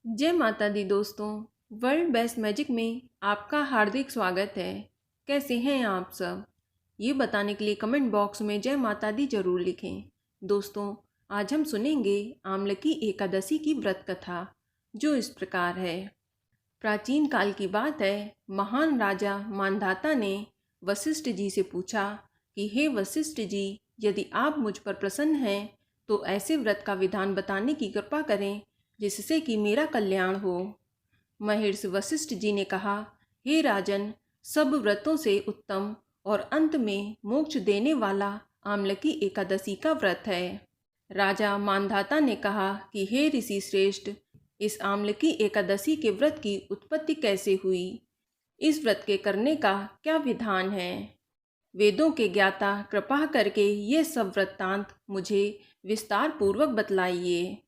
जय माता दी दोस्तों। वर्ल्ड बेस्ट मैजिक में आपका हार्दिक स्वागत है। कैसे हैं आप सब? ये बताने के लिए कमेंट बॉक्स में जय माता दी जरूर लिखें। दोस्तों, आज हम सुनेंगे आमलकी एकादशी की व्रत कथा, जो इस प्रकार है। प्राचीन काल की बात है। महान राजा मांधाता ने वशिष्ठ जी से पूछा कि हे वशिष्ठ जी, यदि आप मुझ पर प्रसन्न हैं तो ऐसे व्रत का विधान बताने की कृपा करें जिससे कि मेरा कल्याण हो। महर्षि वशिष्ठ जी ने कहा, हे राजन, सब व्रतों से उत्तम और अंत में मोक्ष देने वाला आमलकी एकादशी का व्रत है। राजा मांधाता ने कहा कि हे ऋषि श्रेष्ठ, इस आमलकी एकादशी के व्रत की उत्पत्ति कैसे हुई? इस व्रत के करने का क्या विधान है? वेदों के ज्ञाता कृपा करके ये सब वृत्तांत मुझे विस्तार पूर्वक बतलाइए।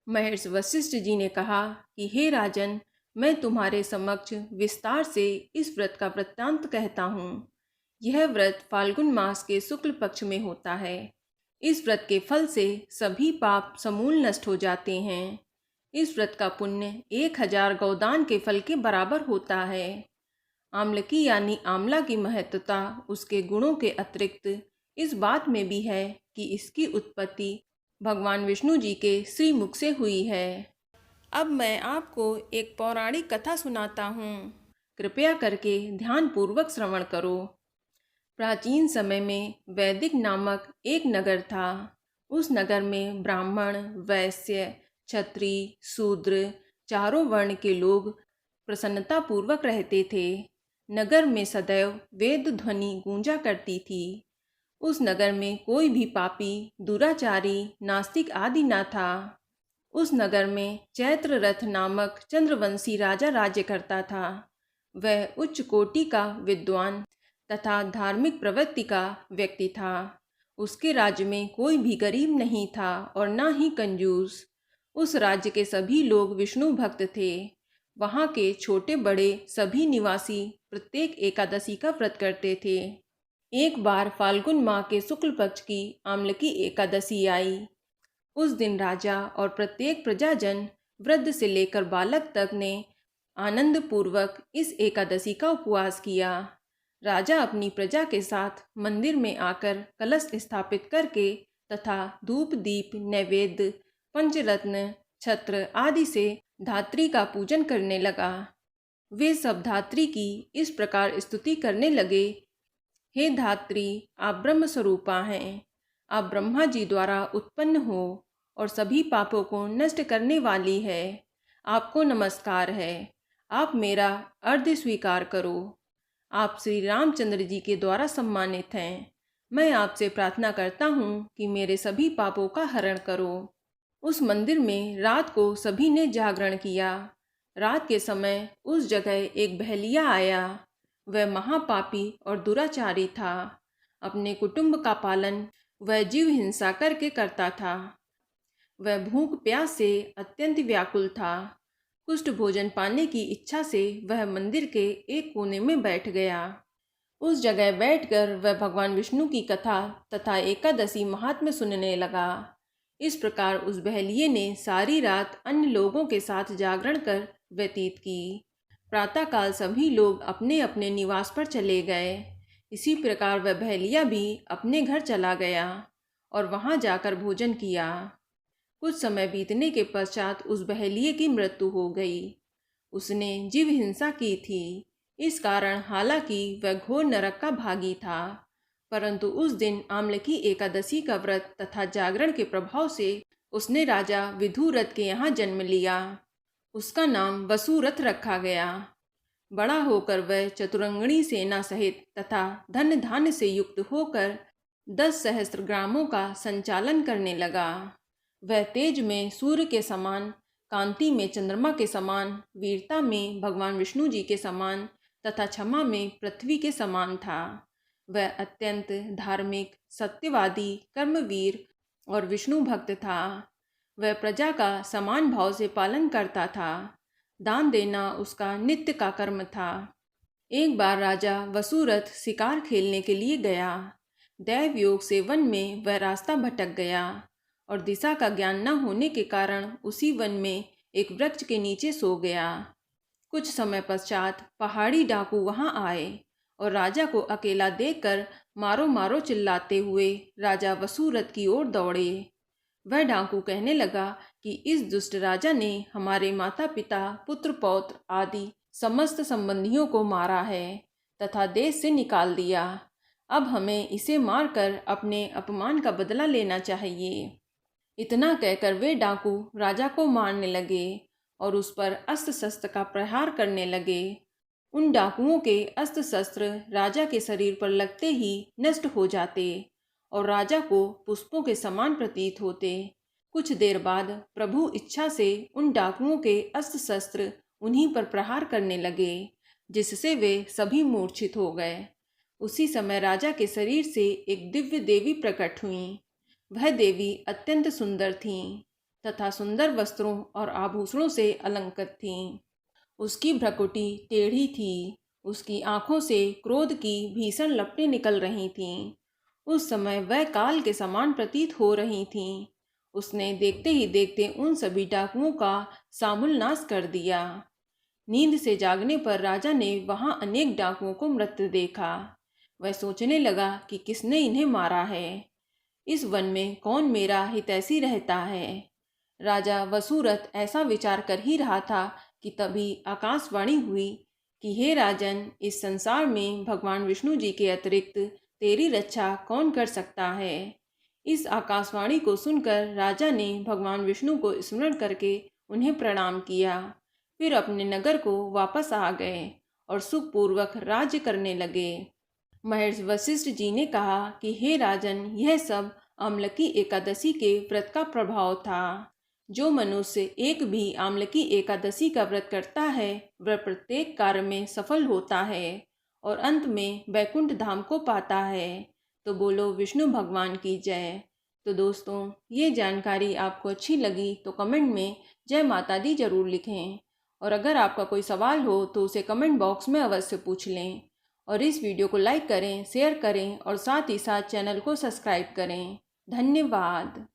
महर्षि वशिष्ठ जी ने कहा कि हे राजन, मैं तुम्हारे समक्ष विस्तार से इस व्रत का वृत्तांत कहता हूँ। यह व्रत फाल्गुन मास के शुक्ल पक्ष में होता है। इस व्रत के फल से सभी पाप समूल नष्ट हो जाते हैं। इस व्रत का पुण्य 1000 गौदान के फल के बराबर होता है। आमलकी यानी आंवला की महत्वता उसके गुणों के अतिरिक्त इस बात में भी है कि इसकी उत्पत्ति भगवान विष्णु जी के श्रीमुख से हुई है। अब मैं आपको एक पौराणिक कथा सुनाता हूँ। कृपया करके ध्यानपूर्वक श्रवण करो। प्राचीन समय में वैदिक नामक एक नगर था। उस नगर में ब्राह्मण, वैश्य, क्षत्रिय, शूद्र चारों वर्ण के लोग प्रसन्नतापूर्वक रहते थे। नगर में सदैव वेद ध्वनि गूंजा करती थी। उस नगर में कोई भी पापी, दुराचारी, नास्तिक आदि न था। उस नगर में चैत्ररथ नामक चंद्रवंशी राजा राज्य करता था। वह उच्च कोटि का विद्वान तथा धार्मिक प्रवृत्ति का व्यक्ति था। उसके राज्य में कोई भी गरीब नहीं था और न ही कंजूस। उस राज्य के सभी लोग विष्णु भक्त थे। वहाँ के छोटे बड़े सभी निवासी प्रत्येक एकादशी का व्रत करते थे। एक बार फाल्गुन माह के शुक्ल पक्ष की आमलकी एकादशी आई। उस दिन राजा और प्रत्येक प्रजाजन, वृद्ध से लेकर बालक तक ने आनंद पूर्वक इस एकादशी का उपवास किया। राजा अपनी प्रजा के साथ मंदिर में आकर कलश स्थापित करके तथा धूप दीप नैवेद्य पंचरत्न छत्र आदि से धात्री का पूजन करने लगा। वे सब धात्री की इस प्रकार स्तुति करने लगे, हे धात्री, आप ब्रह्म स्वरूपा हैं। आप ब्रह्मा जी द्वारा उत्पन्न हो और सभी पापों को नष्ट करने वाली है। आपको नमस्कार है। आप मेरा अर्घ्य स्वीकार करो। आप श्री रामचंद्र जी के द्वारा सम्मानित हैं। मैं आपसे प्रार्थना करता हूँ कि मेरे सभी पापों का हरण करो। उस मंदिर में रात को सभी ने जागरण किया। रात के समय उस जगह एक बहलिया आया। वह महापापी और दुराचारी था। अपने कुटुंब का पालन वह जीव हिंसा करके करता था। वह भूख प्यास से अत्यंत व्याकुल था। कुष्ठ भोजन पाने की इच्छा से वह मंदिर के एक कोने में बैठ गया। उस जगह बैठकर वह भगवान विष्णु की कथा तथा एकादशी महात्म्य सुनने लगा। इस प्रकार उस बहलिये ने सारी रात अन्य लोगों के साथ जागरण कर व्यतीत की। प्रातःकाल सभी लोग अपने अपने निवास पर चले गए। इसी प्रकार वह बहलिया भी अपने घर चला गया और वहां जाकर भोजन किया। कुछ समय बीतने के पश्चात उस बहलिये की मृत्यु हो गई। उसने जीव हिंसा की थी। इस कारण हालांकि वह घोर नरक का भागी था, परंतु उस दिन आमलकी एकादशी का व्रत तथा जागरण के प्रभाव से उसने राजा विधुरथ के यहाँ जन्म लिया। उसका नाम वसुरथ रखा गया। बड़ा होकर वह चतुरंगणी सेना सहित तथा धन धान्य से युक्त होकर 10 सहस्त्र ग्रामों का संचालन करने लगा। वह तेज में सूर्य के समान, कांति में चंद्रमा के समान, वीरता में भगवान विष्णु जी के समान तथा क्षमा में पृथ्वी के समान था। वह अत्यंत धार्मिक, सत्यवादी, कर्मवीर और विष्णु भक्त था। वह प्रजा का समान भाव से पालन करता था। दान देना उसका नित्य का कर्म था। एक बार राजा वसुरथ शिकार खेलने के लिए गया। दैव योग से वन में वह रास्ता भटक गया और दिशा का ज्ञान न होने के कारण उसी वन में एक वृक्ष के नीचे सो गया। कुछ समय पश्चात पहाड़ी डाकू वहां आए और राजा को अकेला देखकर मारो मारो चिल्लाते हुए राजा वसूरत की ओर दौड़े। वह डाकू कहने लगा कि इस दुष्ट राजा ने हमारे माता पिता, पुत्र पौत्र आदि समस्त संबंधियों को मारा है तथा देश से निकाल दिया। अब हमें इसे मारकर अपने अपमान का बदला लेना चाहिए। इतना कहकर वे डाकू राजा को मारने लगे और उस पर अस्त्र शस्त्र का प्रहार करने लगे। उन डाकुओं के अस्त्र शस्त्र राजा के शरीर पर लगते ही नष्ट हो जाते और राजा को पुष्पों के समान प्रतीत होते। कुछ देर बाद प्रभु इच्छा से उन डाकुओं के अस्त्र शस्त्र उन्हीं पर प्रहार करने लगे, जिससे वे सभी मूर्छित हो गए। उसी समय राजा के शरीर से एक दिव्य देवी प्रकट हुई। वह देवी अत्यंत सुंदर थीं तथा सुंदर वस्त्रों और आभूषणों से अलंकृत थीं। उसकी भ्रकुटी टेढ़ी थी, उसकी आंखों से क्रोध की भीषण लपटें निकल रही थीं। उस समय वह काल के समान प्रतीत हो रही थीं। उसने देखते ही देखते उन सभी डाकुओं का सामूल नाश कर दिया। नींद से जागने पर राजा ने वहां अनेक डाकुओं को मृत देखा। वह सोचने लगा कि किसने इन्हें मारा है। इस वन में कौन मेरा हितैषी रहता है। राजा वसूरत ऐसा विचार कर ही रहा था कि तभी आकाशवाणी हुई कि हे राजन, इस संसार में भगवान विष्णु जी के अतिरिक्त तेरी रक्षा कौन कर सकता है। इस आकाशवाणी को सुनकर राजा ने भगवान विष्णु को स्मरण करके उन्हें प्रणाम किया। फिर अपने नगर को वापस आ गए और सुखपूर्वक राज्य करने लगे। महर्षि वशिष्ठ जी ने कहा कि हे राजन, यह सब आमलकी एकादशी के व्रत का प्रभाव था। जो मनुष्य एक भी आमलकी एकादशी का व्रत करता है वह प्रत्येक कार्य में सफल होता है और अंत में वैकुंठ धाम को पाता है। तो बोलो विष्णु भगवान की जय। तो दोस्तों, ये जानकारी आपको अच्छी लगी तो कमेंट में जय माता दी जरूर लिखें और अगर आपका कोई सवाल हो तो उसे कमेंट बॉक्स में अवश्य पूछ लें। और इस वीडियो को लाइक करें, शेयर करें और साथ ही साथ चैनल को सब्सक्राइब करें। धन्यवाद।